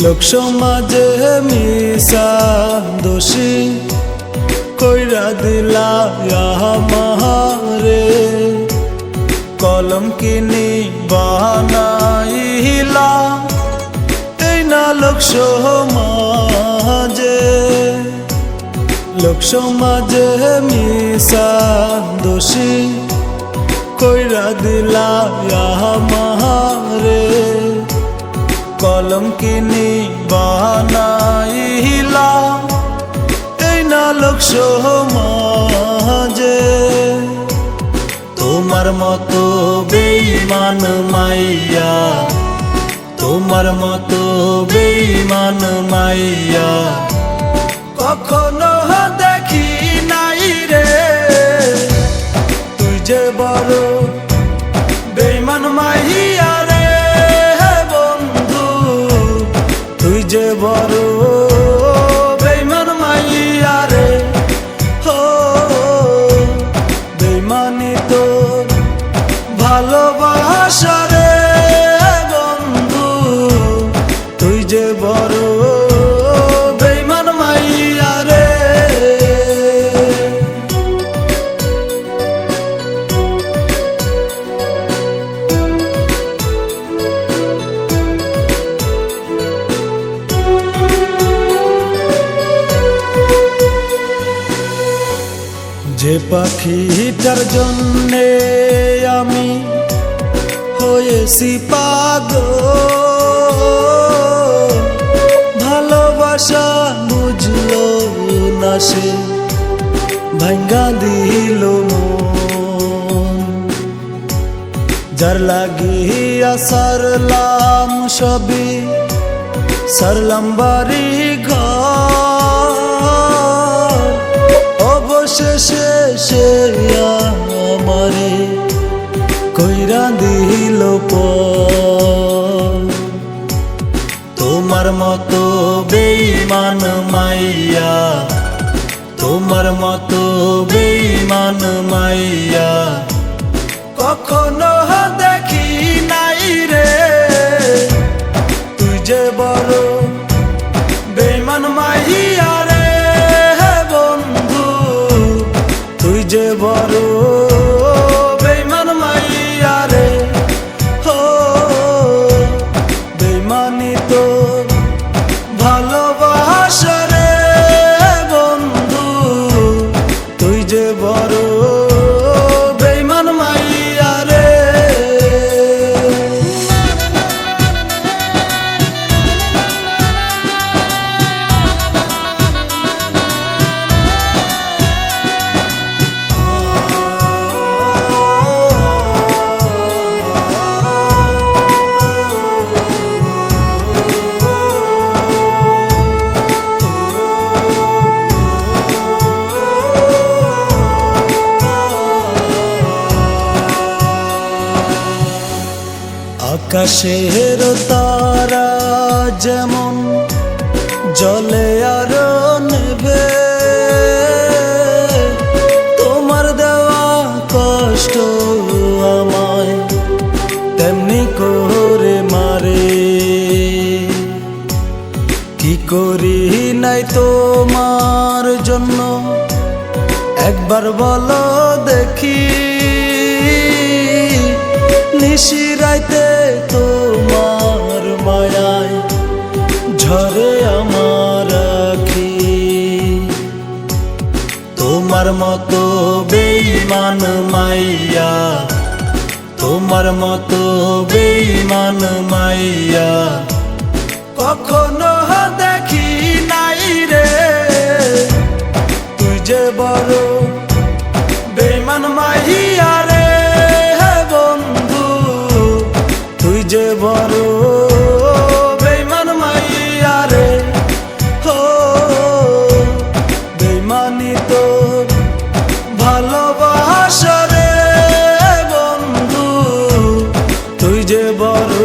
লোক সমাজে মিশা দোষী কইরা দিলা আমারে, কলম কিনি বানাইলা এই না লোক সমাজে। লোক সমাজে মিশা দোষী কইরা দিলা আমারে, কলম কিনি বানাইলা এই না লোক সমাজে। তোমার মতো বেঈমান মাইয়া, তোমার মতো বেঈমান মাইয়া কখনো দেখি নাই রে। তুই যে বড় বেঈমান মাইয়া রে বন্ধু, তুই যে বড় বেঈমান মাইয়া রে। হো বেঈমানি তোর ভালোবাসা রে বন্ধু, তুই যে বড় বেঈমান মাইয়া রে। যে পাখিটার জন্যে আমি হয়েছি পাগল, ভালোবাসা বুঝলো না সে ভাঙ্গা দিল মন। যার লাগিয়া সারলাম সবই, সারলাম বাড়ি ঘর, অবশেষে সে আমারে কইরা দিল পর। তোমার মতো বেঈমান মাইয়া, তোমার মতো বেঈমান মাইয়া কখনো দেখি নাই রে। তুই যে বড় বেঈমান মাইয়া রে বন্ধু, তুই যে বড় বেঈমান মাইয়া রে। হো বেঈমানি তোর ভালোবাসা রে বন্ধু, তুই যে বড় বেঈমান মাইয়া রে। আকাশের তারা যেমন জলে আর নেবে, তোমার দেওয়া কষ্ট আমায় তেমনি করে মারে। কি করি নাই তোমার জন্য একবার বলো দেখি, নিশিরাইতে তোমার মায়ায় ঝরে আমার আখি। তোমার মতো বেঈমান মাইয়া, তোমার মতো বেঈমান মাইয়া কখনো দেখি নাই রে। তুই যে বড় বেঈমান মাইয়া রে বন্ধু, তুই যে বড় বেঈমান মাইয়া রে। হো বেঈমানি তোর ভালোবাসা রে বন্ধু, তুই যে বড়